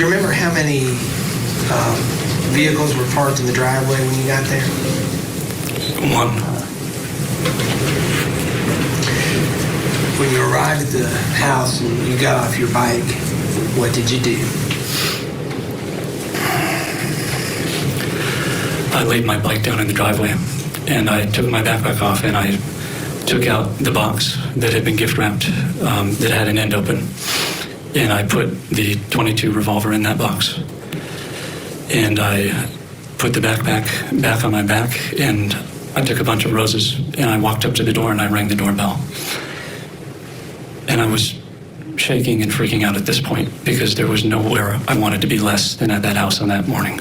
you remember how many vehicles were parked in the driveway when you got there? One. When you arrived at the house and you got off your bike, what did you do? I laid my bike down in the driveway, and I took my backpack off, and I took out the box that had been gift wrapped that had an end open, and I put the .22 revolver in that box. And I put the backpack back on my back, and I took a bunch of roses, and I walked up to the door, and I rang the doorbell. And I was shaking and freaking out at this point because there was nowhere I wanted to be less than at that house on that morning.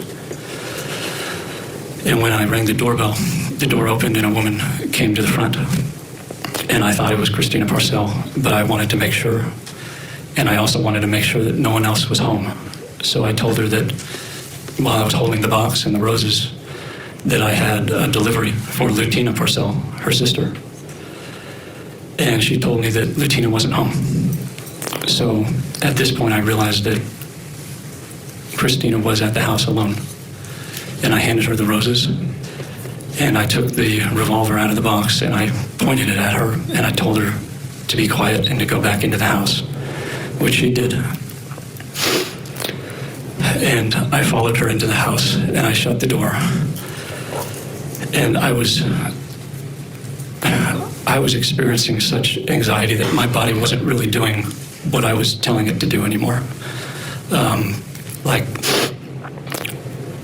And when I rang the doorbell, the door opened and a woman came to the front. And I thought it was Christina Parcell, but I wanted to make sure. And I also wanted to make sure that no one else was home. So I told her that while I was holding the box and the roses, that I had a delivery for Lutina Parcell, her sister. And she told me that Lutina wasn't home. So at this point, I realized that Christina was at the house alone. And I handed her the roses, and I took the revolver out of the box, and I pointed it at her, and I told her to be quiet and to go back into the house, which she did. And I followed her into the house, and I shut the door. And I was experiencing such anxiety that my body wasn't really doing what I was telling it to do anymore. Like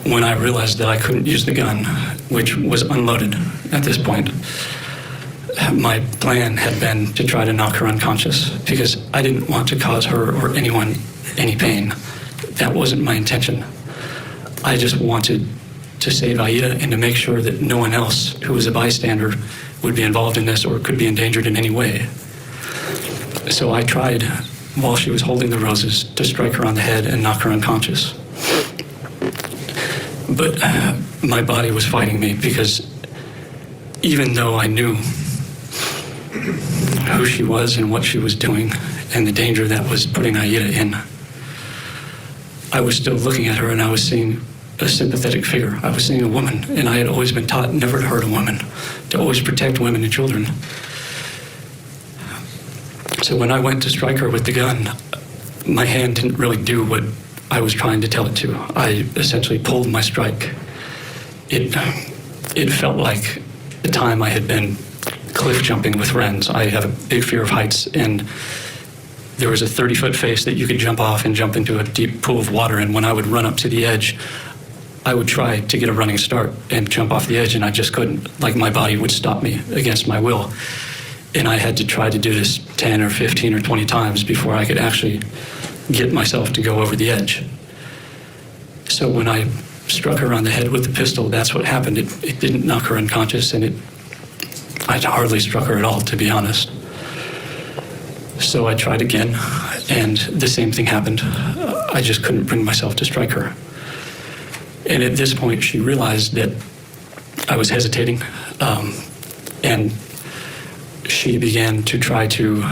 when I realized that I couldn't use the gun, which was unloaded at this point, my plan had been to try to knock her unconscious because I didn't want to cause her or anyone any pain. That wasn't my intention. I just wanted to save Aida and to make sure that no one else who was a bystander would be involved in this or could be endangered in any way. So I tried, while she was holding the roses, to strike her on the head and knock her unconscious. But my body was fighting me because even though I knew who she was and what she was doing and the danger that was putting Aida in, I was still looking at her and I was seeing a sympathetic figure. I was seeing a woman, and I had always been taught never to hurt a woman, to always protect women and children. So when I went to strike her with the gun, my hand didn't really do what I was trying to tell it to. I essentially pulled my strike. It felt like the time I had been cliff jumping with friends. I have a big fear of heights, and there was a 30-foot face that you could jump off and jump into a deep pool of water, and when I would run up to the edge, I would try to get a running start and jump off the edge, and I just couldn't. Like, my body would stop me against my will. And I had to try to do this 10 or 15 or 20 times before I could actually get myself to go over the edge. So when I struck her on the head with the pistol, that's what happened. It didn't knock her unconscious, and I hardly struck her at all, to be honest. So I tried again, and the same thing happened. I just couldn't bring myself to strike her. And at this point, she realized that I was hesitating, and she began to try to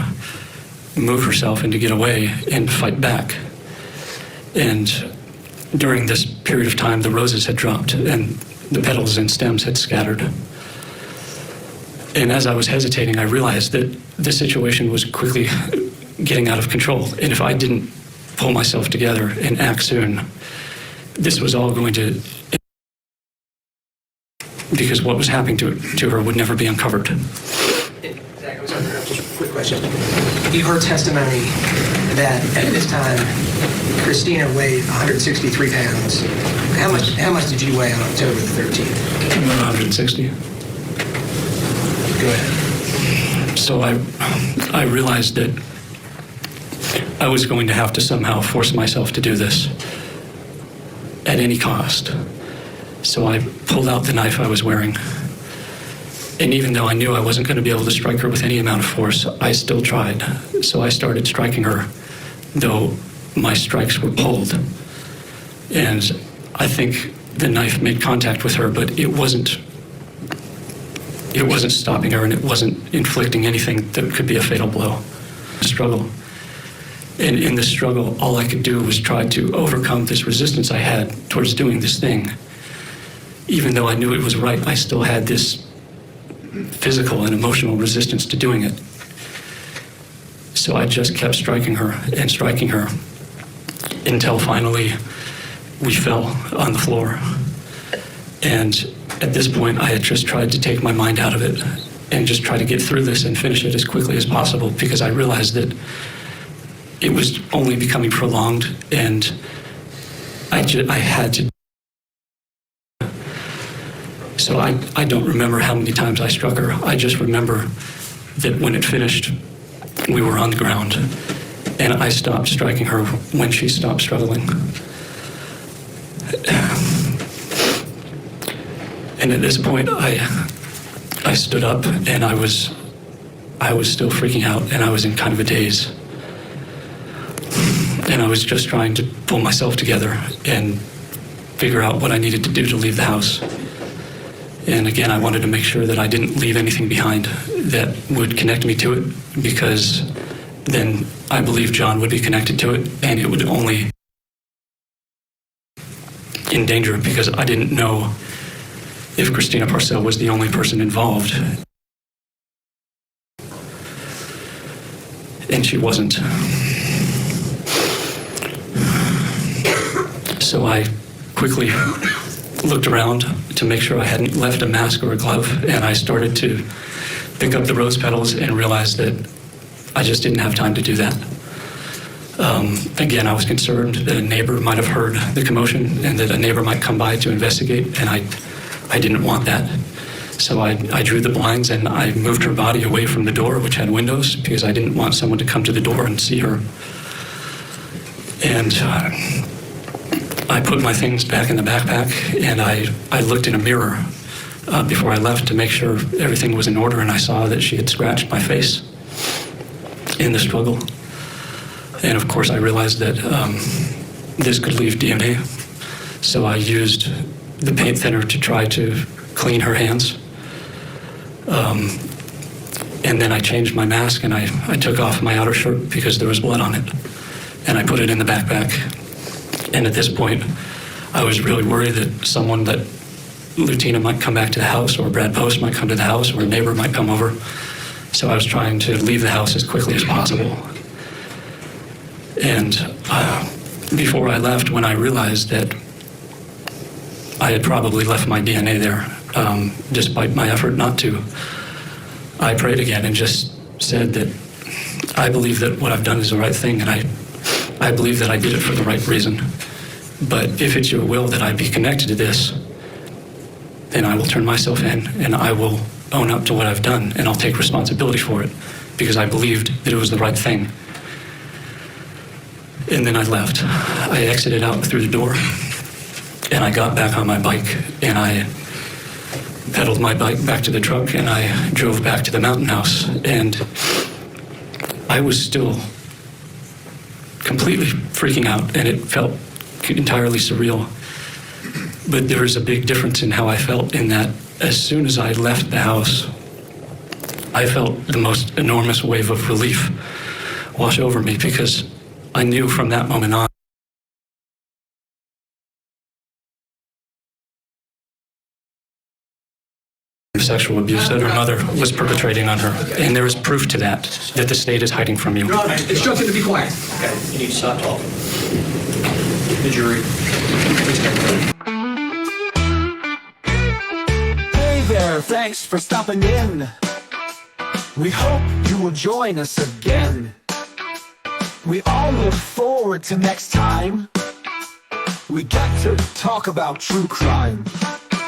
move herself and to get away and fight back. And during this period of time, the roses had dropped and the petals and stems had scattered. And as I was hesitating, I realized that the situation was quickly getting out of control. And if I didn't pull myself together and act soon, this was all going to, because what was happening to her would never be uncovered. Zach, I'm sorry, just a quick question. You heard testimony that at this time, Christina weighed 163 pounds. How much did you weigh on October the 13th? 160. Go ahead. So I realized that I was going to have to somehow force myself to do this at any cost. So I pulled out the knife I was wearing. And even though I knew I wasn't going to be able to strike her with any amount of force, I still tried. So I started striking her, though my strikes were pulled. And I think the knife made contact with her, but it wasn't stopping her, and it wasn't inflicting anything that could be a fatal blow. Struggle. And in this struggle, all I could do was try to overcome this resistance I had towards doing this thing. Even though I knew it was right, I still had this physical and emotional resistance to doing it. So I just kept striking her until finally we fell on the floor. And at this point, I had just tried to take my mind out of it and just try to get through this and finish it as quickly as possible, because I realized that it was only becoming prolonged, and I had to. So I don't remember how many times I struck her. I just remember that when it finished, we were on the ground, and I stopped striking her when she stopped struggling. And at this point, I stood up, and I was still freaking out, and I was in kind of a daze. And I was just trying to pull myself together and figure out what I needed to do to leave the house. And again, I wanted to make sure that I didn't leave anything behind that would connect me to it, because then I believe John would be connected to it, and it would only endanger it, because I didn't know if Christina Parcell was the only person involved. And she wasn't. So I quickly looked around to make sure I hadn't left a mask or a glove, and I started to pick up the rose petals and realized that I just didn't have time to do that. Again, I was concerned that a neighbor might have heard the commotion and that a neighbor might come by to investigate, and I didn't want that. So I drew the blinds and I moved her body away from the door, which had windows, because I didn't want someone to come to the door and see her. And I put my things back in the backpack, and I looked in a mirror before I left to make sure everything was in order, and I saw that she had scratched my face in the struggle. And of course I realized that this could leave DNA. So I used the paint thinner to try to clean her hands. And then I changed my mask, and I took off my outer shirt because there was blood on it, and I put it in the backpack. And at this point, I was really worried that someone, that Lutina might come back to the house, or Brad Post might come to the house, or a neighbor might come over. So I was trying to leave the house as quickly as possible. And before I left, when I realized that I had probably left my DNA there, despite my effort not to, I prayed again and just said that I believe that what I've done is the right thing, and I believe that I did it for the right reason. But if it's your will that I be connected to this, then I will turn myself in, and I will own up to what I've done, and I'll take responsibility for it, because I believed that it was the right thing. And then I left. I exited out through the door, and I got back on my bike, and I pedaled my bike back to the truck, and I drove back to the mountain house. And I was still completely freaking out, and it felt entirely surreal. But there was a big difference in how I felt, in that as soon as I left the house, I felt the most enormous wave of relief wash over me, because I knew from that moment on sexual abuse that her mother was perpetrating on her. And there is proof to that the state is hiding from you. Your Honor, instructed to be quiet. Okay, you need to stop talking. The jury. Hey there, thanks for stopping in. We hope you will join us again. We all look forward to next time. We got to talk about true crime.